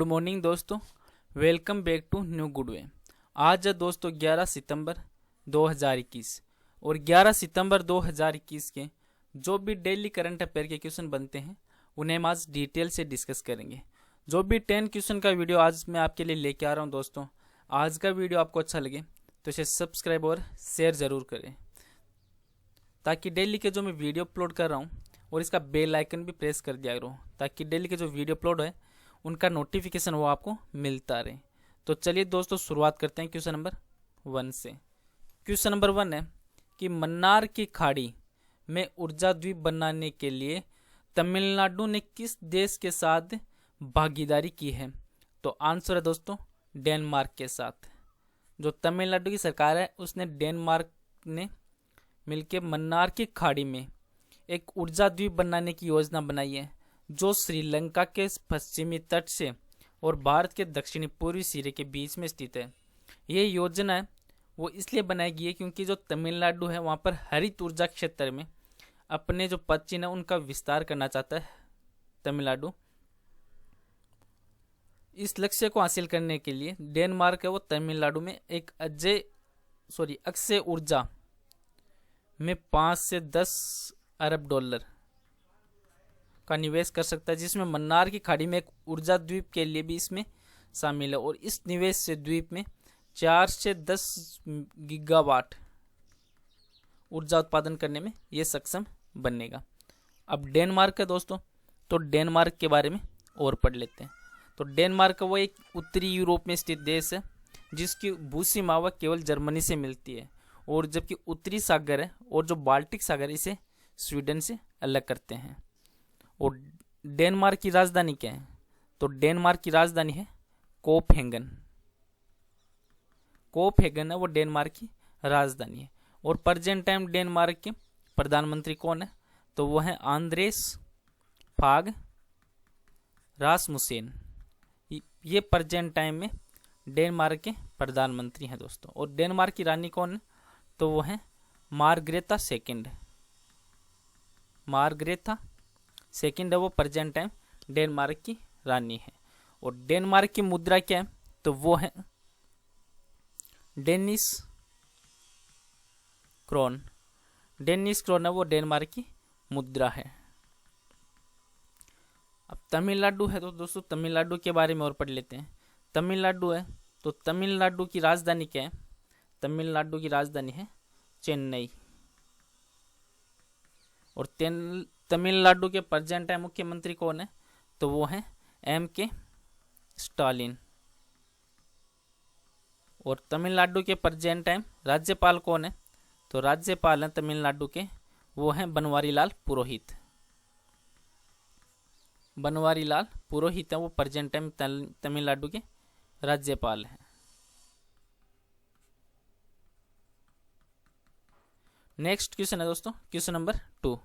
Morning दोस्तों, welcome back to new good way. आज है दोस्तों 11 सितंबर 2021 और 11 सितंबर 2021 के जो भी डेली करंट अफेयर के क्वेश्चन बनते हैं उन्हें हम आज डिटेल से डिस्कस करेंगे। जो भी 10 क्वेश्चन का वीडियो आज मैं आपके लिए लेके आ रहा हूं दोस्तों, आज का वीडियो आपको अच्छा लगे तो इसे सब्सक्राइब और शेयर ज़रूर करें ताकि डेली के जो मैं वीडियो अपलोड कर रहा हूँ और इसका बेल आइकन भी प्रेस कर दिया करो ताकि डेली के जो वीडियो अपलोड है उनका नोटिफिकेशन वो आपको मिलता रहे। तो चलिए दोस्तों शुरुआत करते हैं क्वेश्चन नंबर 1 से। क्वेश्चन नंबर 1 है कि मन्नार की खाड़ी में ऊर्जा द्वीप बनाने के लिए तमिलनाडु ने किस देश के साथ भागीदारी की है? तो आंसर है दोस्तों डेनमार्क के साथ। जो तमिलनाडु की सरकार है उसने डेनमार्क ने मिलकर मन्नार की खाड़ी में एक ऊर्जा द्वीप बनाने की योजना बनाई है जो श्रीलंका के पश्चिमी तट से और भारत के दक्षिणी पूर्वी सिरे के बीच में स्थित है। ये योजना है वो इसलिए बनाई गई है क्योंकि जो तमिलनाडु है वहाँ पर हरित ऊर्जा क्षेत्र में अपने जो पश्चिम है उनका विस्तार करना चाहता है तमिलनाडु। इस लक्ष्य को हासिल करने के लिए डेनमार्क है वो तमिलनाडु में एक अक्षय ऊर्जा में 5 से 10 अरब डॉलर का निवेश कर सकता है, जिसमें मन्नार की खाड़ी में एक ऊर्जा द्वीप के लिए भी इसमें शामिल है और इस निवेश से द्वीप में 4 से 10 गीगावाट ऊर्जा उत्पादन करने में ये सक्षम बनेगा। अब डेनमार्क है दोस्तों, तो डेनमार्क के बारे में और पढ़ लेते हैं। तो डेनमार्क वो एक उत्तरी यूरोप में स्थित देश है जिसकी भूसीमा केवल जर्मनी से मिलती है और जबकि उत्तरी सागर है और जो बाल्टिक सागर इसे स्वीडन से अलग करते हैं। और डेनमार्क की राजधानी क्या है? तो डेनमार्क की राजधानी है कोपहेगन। कोपहेगन है वो डेनमार्क की राजधानी है। और प्रेजेंट टाइम डेनमार्क के प्रधानमंत्री कौन है? तो वो है आंद्रेस फाग रासमुसेन। ये प्रेजेंट टाइम में डेनमार्क के प्रधानमंत्री हैं दोस्तों। और डेनमार्क की रानी कौन है? तो वो है मार्गरेता सेकंड। मार्गरेता सेकंड है वो प्रेजेंट टाइम डेनमार्क की रानी है। और डेनमार्क की मुद्रा क्या है? तो वो है डेनिश क्रोन। डेनिश क्रोन है वो डेनमार्क की मुद्रा है। अब तमिलनाडु है तो दोस्तों तमिलनाडु के बारे में और पढ़ लेते हैं। तमिलनाडु है तो तमिलनाडु की राजधानी क्या है? तमिलनाडु की राजधानी है चेन्नई। और तमिलनाडु के प्रेजेंट टाइम मुख्यमंत्री कौन है? तो वो है M.K. स्टालिन। और तमिलनाडु के प्रेजेंट टाइम राज्यपाल कौन है? तो राज्यपाल है तमिलनाडु के वो हैं बनवारी लाल पुरोहित। बनवारी लाल पुरोहित है वो प्रेजेंट टाइम तमिलनाडु के राज्यपाल हैं। नेक्स्ट क्वेश्चन है दोस्तों क्वेश्चन नंबर 2।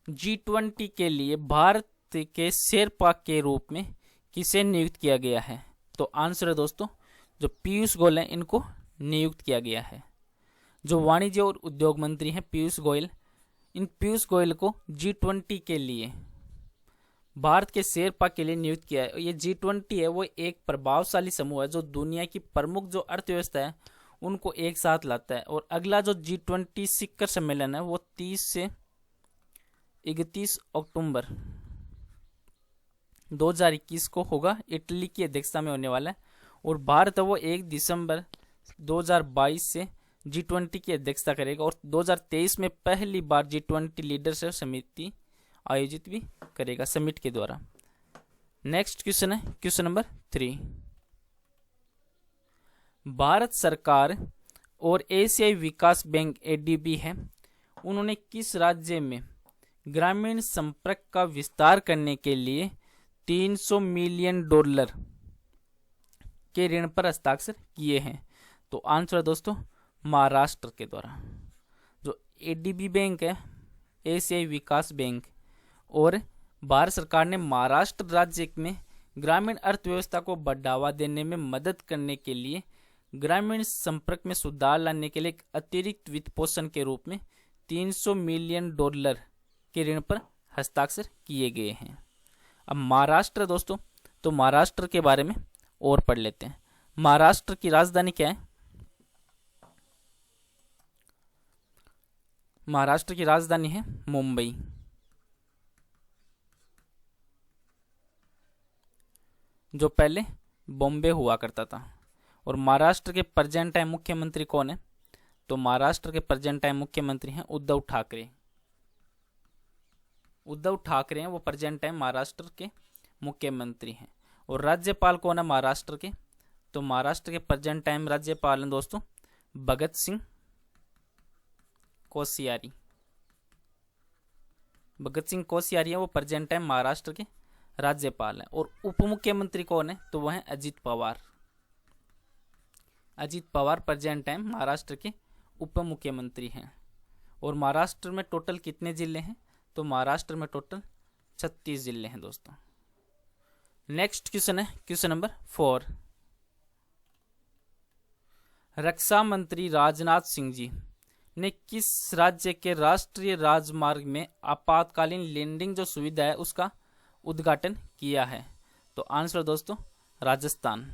G20 के लिए भारत के शेरपा के रूप में किसे नियुक्त किया गया है? तो आंसर है दोस्तों जो पीयूष गोयल हैं इनको नियुक्त किया गया है। जो वाणिज्य और उद्योग मंत्री हैं पीयूष गोयल, इन पीयूष गोयल को G20 के लिए भारत के शेरपा के लिए नियुक्त किया है। ये G20 है वो एक प्रभावशाली समूह है जो दुनिया की प्रमुख जो अर्थव्यवस्था है उनको एक साथ लाता है। और अगला जो G20 शिखर सम्मेलन है वो 30 से 31 अक्टूबर 2021 को होगा, इटली की अध्यक्षता में होने वाला है। और भारत वो 1 दिसंबर 2022 से G20 की अध्यक्षता करेगा और 2023 में पहली बार G20 लीडरशिप समिति आयोजित भी करेगा समिट के द्वारा। नेक्स्ट क्वेश्चन है क्वेश्चन नंबर 3। भारत सरकार और एशियाई विकास बैंक ADB है उन्होंने किस राज्य में ग्रामीण संपर्क का विस्तार करने के लिए 300 मिलियन डॉलर के ऋण पर हस्ताक्षर किए हैं? तो आंसर है दोस्तों महाराष्ट्र के द्वारा। जो ADB बैंक है एशियाई विकास बैंक और भारत सरकार ने महाराष्ट्र राज्य में ग्रामीण अर्थव्यवस्था को बढ़ावा देने में मदद करने के लिए ग्रामीण संपर्क में सुधार लाने के लिए अतिरिक्त वित्त पोषण के रूप में 300 मिलियन डॉलर के ऋण पर हस्ताक्षर किए गए हैं। अब महाराष्ट्र दोस्तों, तो महाराष्ट्र के बारे में और पढ़ लेते हैं। महाराष्ट्र की राजधानी क्या है? महाराष्ट्र की राजधानी है मुंबई। जो पहले बॉम्बे हुआ करता था। और महाराष्ट्र के प्रेजेंट टाइम मुख्यमंत्री कौन है? तो महाराष्ट्र के प्रेजेंट टाइम मुख्यमंत्री हैं उद्धव ठाकरे। उद्धव ठाकरे हैं वो प्रेजेंट टाइम महाराष्ट्र के मुख्यमंत्री हैं। और राज्यपाल कौन है महाराष्ट्र के? तो महाराष्ट्र के प्रेजेंट टाइम राज्यपाल हैं दोस्तों भगत सिंह कोश्यारी। भगत सिंह कोश्यारी है वो प्रेजेंट टाइम महाराष्ट्र के राज्यपाल हैं। और उप मुख्यमंत्री कौन है? तो वह है अजित पवार। अजित पवार प्रेजेंट टाइम महाराष्ट्र के उप मुख्यमंत्री हैं। और महाराष्ट्र में टोटल कितने जिले हैं? तो महाराष्ट्र में टोटल 36 जिले हैं दोस्तों। नेक्स्ट क्वेश्चन है क्वेश्चन नंबर 4। रक्षा मंत्री राजनाथ सिंह जी ने किस राज्य के राष्ट्रीय राजमार्ग में आपातकालीन लैंडिंग जो सुविधा है उसका उद्घाटन किया है? तो आंसर दोस्तों राजस्थान।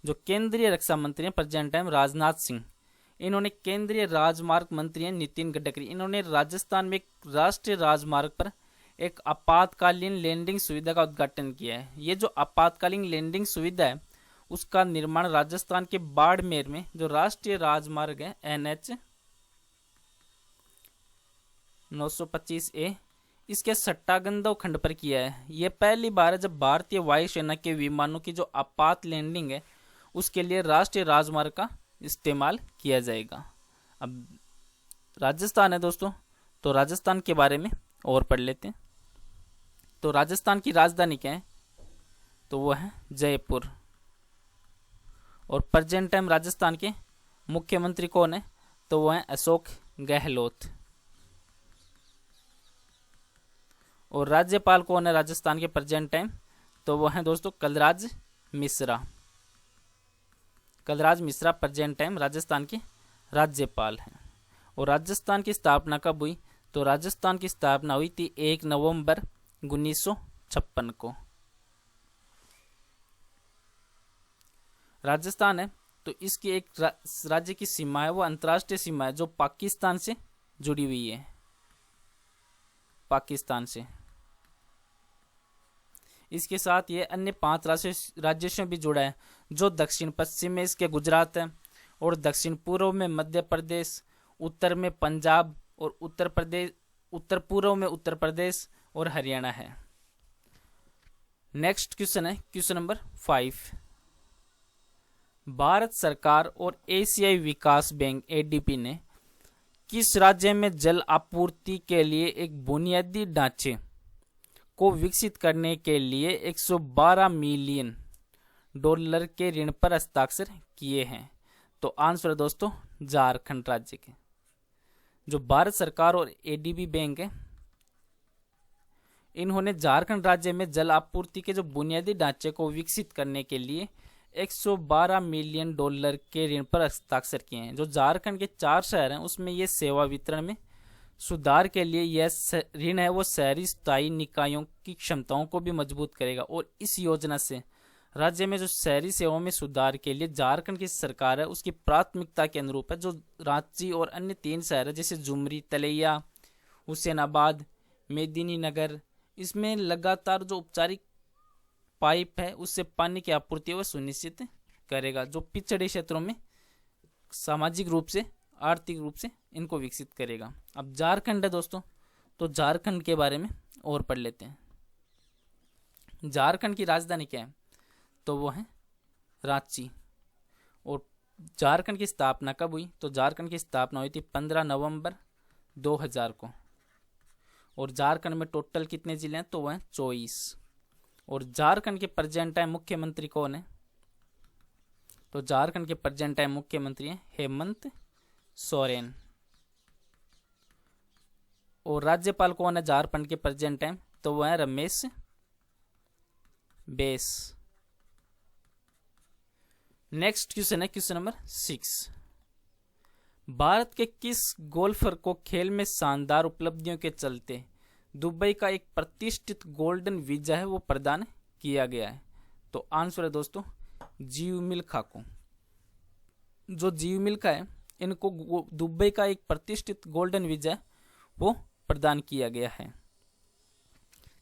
जो केंद्रीय रक्षा मंत्री हैं प्रेजेंट टाइम राजनाथ सिंह, इन्होंने केंद्रीय राजमार्ग मंत्री हैं नितिन गडकरी, इन्होंने राजस्थान में एक राष्ट्रीय राजमार्ग पर एक आपातकालीन लैंडिंग सुविधा का उद्घाटन किया है। ये जो आपातकालीन लैंडिंग सुविधा है उसका निर्माण राजस्थान के बाड़मेर में जो राष्ट्रीय राजमार्ग है NH 925A इसके सट्टागंदव खंड पर किया है। यह पहली बार है जब भारतीय वायुसेना के विमानों की जो आपात लैंडिंग है उसके लिए राष्ट्रीय राजमार्ग का इस्तेमाल किया जाएगा। अब राजस्थान है दोस्तों, तो राजस्थान के बारे में और पढ़ लेते हैं। तो राजस्थान की राजधानी क्या है? तो वो है जयपुर। और प्रेजेंट टाइम राजस्थान के मुख्यमंत्री कौन है? तो वो है अशोक गहलोत। और राज्यपाल कौन है राजस्थान के प्रेजेंट टाइम? तो वो है दोस्तों कलराज मिश्रा। कलराज मिश्रा प्रेजेंट टाइम राजस्थान के राज्यपाल हैं। और राजस्थान की स्थापना कब हुई? तो राजस्थान की स्थापना हुई थी 1 नवंबर 1956 को। राजस्थान है तो इसकी एक राज्य की सीमा है वो अंतर्राष्ट्रीय सीमा है जो पाकिस्तान से जुड़ी हुई है। पाकिस्तान से इसके साथ ये अन्य 5 राज्यों से भी जुड़ा है जो दक्षिण पश्चिम में इसके गुजरात है, और दक्षिण पूर्व में मध्य प्रदेश, उत्तर में पंजाब, और उत्तर पूर्व में उत्तर प्रदेश और हरियाणा है। नेक्स्ट क्वेश्चन है क्वेश्चन नंबर 5। भारत सरकार और एशियाई विकास बैंक ADB ने किस राज्य में जल आपूर्ति के लिए एक बुनियादी ढांचे को विकसित करने के लिए 112 मिलियन डॉलर के ऋण पर हस्ताक्षर किए हैं? तो आंसर दोस्तों झारखंड राज्य के। जो भारत सरकार और ADB बैंक है इन्होंने झारखंड राज्य में जल आपूर्ति के जो बुनियादी ढांचे को विकसित करने के लिए 112 मिलियन डॉलर के ऋण पर हस्ताक्षर किए हैं। जो झारखंड के 4 शहर हैं उसमें ये सेवा वितरण में सुधार के लिए यह ऋण है वो शहरी स्थायी निकायों की क्षमताओं को भी मजबूत करेगा। और इस योजना से राज्य में जो शहरी सेवाओं में सुधार के लिए झारखंड की सरकार है उसकी प्राथमिकता के अनुरूप है जो रांची और अन्य 3 शहर है जैसे जुमरी, तलैया, हुसैनाबाद, मेदिनीनगर, इसमें लगातार जो औपचारिक पाइप है उससे पानी की आपूर्ति वह सुनिश्चित करेगा। जो पिछड़े क्षेत्रों में सामाजिक रूप से आर्थिक रूप से इनको विकसित करेगा। अब झारखंड है दोस्तों, तो झारखंड के बारे में और पढ़ लेते हैं। झारखंड की राजधानी क्या है? तो वो है रांची। और झारखंड की स्थापना कब हुई? तो झारखंड की स्थापना हुई थी 15 नवंबर 2000 को। और झारखंड में टोटल कितने जिले हैं? तो वह हैं 24। और झारखंड के प्रेजेंट टाइम मुख्यमंत्री कौन है? तो झारखंड के प्रेजेंट टाइम मुख्यमंत्री हैं हेमंत सोरेन। और राज्यपाल कौन है झारखंड के प्रेजेंट टाइम? तो वह है रमेश बैस। नेक्स्ट क्वेश्चन है क्वेश्चन नंबर 6। भारत के किस गोल्फर को खेल में शानदार उपलब्धियों के चलते दुबई का एक प्रतिष्ठित गोल्डन वीजा है वो प्रदान किया गया है? तो आंसर है दोस्तों जीव मिल्खा को। जो जीव मिल्खा है इनको दुबई का एक प्रतिष्ठित गोल्डन वीजा है वो प्रदान किया गया है।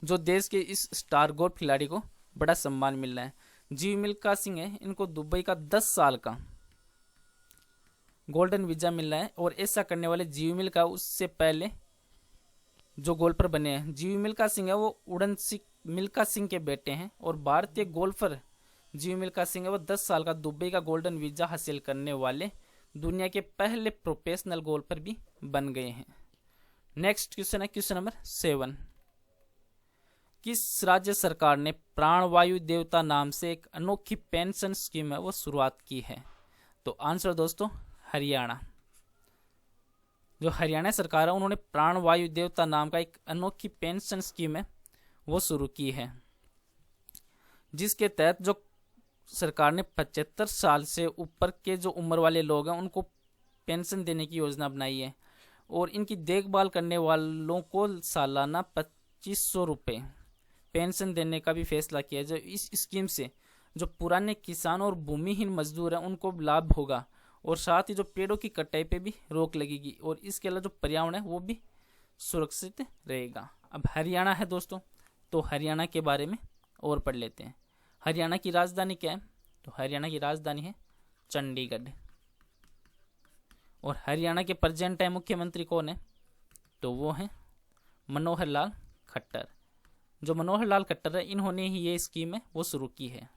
जो देश के इस स्टार गोल्फ खिलाड़ी को बड़ा सम्मान मिल रहा है। जीव मिल्खा सिंह है, इनको दुबई का 10 साल का गोल्डन वीजा मिल रहा है। और ऐसा करने वाले जीव मिल्खा उससे पहले जो गोल्फर बने हैं। जीव मिल्खा सिंह है वो उड़न मिल्खा सिंह के बेटे हैं और भारतीय गोल्फर जीव मिल्खा सिंह है वो 10 साल का दुबई का गोल्डन वीजा हासिल करने वाले दुनिया के पहले प्रोफेशनल गोल्फर भी बन गए हैं। नेक्स्ट क्वेश्चन है क्वेश्चन नंबर 7। किस राज्य सरकार ने प्राणवायु देवता नाम से एक अनोखी पेंशन स्कीम है वो शुरुआत की है? तो आंसर दोस्तों हरियाणा। जो हरियाणा सरकार है उन्होंने प्राणवायु देवता नाम का एक अनोखी पेंशन स्कीम है वो शुरू की है, जिसके तहत जो सरकार ने 75 साल से ऊपर के जो उम्र वाले लोग हैं उनको पेंशन देने की योजना बनाई है। और इनकी देखभाल करने वालों को सालाना 2500 रुपये पेंशन देने का भी फैसला किया है। जो इस स्कीम से जो पुराने किसान और भूमिहीन मजदूर हैं उनको लाभ होगा और साथ ही जो पेड़ों की कटाई पे भी रोक लगेगी और इसके अलावा जो पर्यावरण है वो भी सुरक्षित रहेगा। अब हरियाणा है दोस्तों, तो हरियाणा के बारे में और पढ़ लेते हैं। हरियाणा की राजधानी क्या है? तो हरियाणा की राजधानी है चंडीगढ़। और हरियाणा के प्रेजेंट टाइम मुख्यमंत्री कौन है? तो वो है मनोहर लाल खट्टर। जो मनोहर लाल खट्टर है इन्होंने ही ये स्कीम है वो शुरू की है।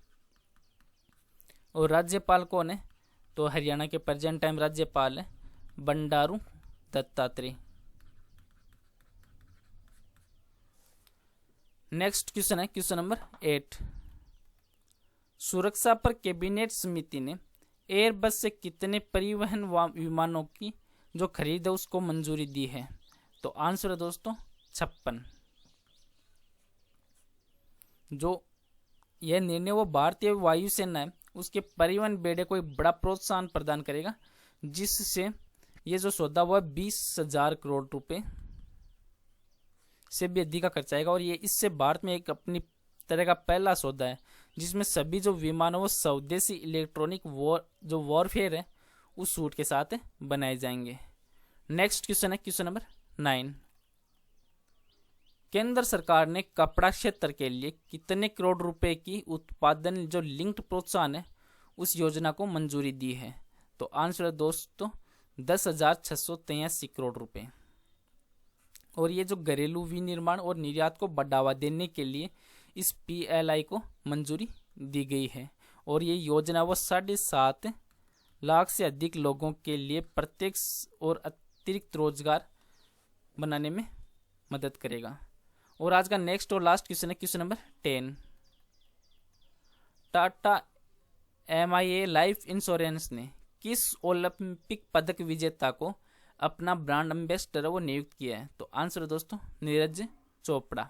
और राज्यपाल कौन है? तो हरियाणा के प्रेजेंट टाइम राज्यपाल है बंडारू दत्तात्रेय। नेक्स्ट क्वेश्चन है क्वेश्चन नंबर 8। सुरक्षा पर कैबिनेट समिति ने एयरबस से कितने परिवहन विमानों की जो खरीद है उसको मंजूरी दी है? तो आंसर है दोस्तों 56। जो यह निर्णय वो भारतीय वायुसेना है उसके परिवहन बेड़े को एक बड़ा प्रोत्साहन प्रदान करेगा, जिससे ये जो सौदा हुआ 20,000 करोड़ रुपए से भी अधिक का खर्च आएगा। और ये इससे भारत में एक अपनी तरह का पहला सौदा है जिसमें सभी जो विमान है वो स्वदेशी इलेक्ट्रॉनिक जो वॉरफेयर है उस सूट के साथ बनाए जाएंगे। नेक्स्ट क्वेश्चन है क्वेश्चन नंबर 9। केंद्र सरकार ने कपड़ा क्षेत्र के लिए कितने करोड़ रुपए की उत्पादन जो लिंक्ड प्रोत्साहन है उस योजना को मंजूरी दी है? तो आंसर है दोस्तों 10,683 करोड़ रुपए। और ये जो घरेलू विनिर्माण और निर्यात को बढ़ावा देने के लिए इस PLI को मंजूरी दी गई है। और ये योजना वो 7.5 लाख से अधिक लोगों के लिए प्रत्यक्ष और अतिरिक्त रोजगार बनाने में मदद करेगा। और आज का नेक्स्ट और लास्ट क्वेश्चन है question number 10। Tata MIA life insurance ने किस ओलंपिक पदक विजेता को अपना ब्रांड एम्बेसडर वो नियुक्त किया है? तो आंसर है दोस्तों नीरज चोपड़ा।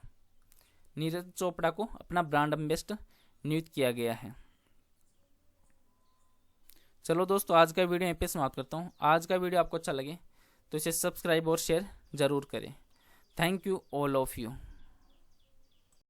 नीरज चोपड़ा को अपना ब्रांड एम्बेसडर नियुक्त किया गया है। चलो दोस्तों आज का वीडियो यहीं पे समाप्त करता हूँ। आज का वीडियो आपको अच्छा लगे तो इसे सब्सक्राइब और शेयर जरूर करें। Thank you all of you.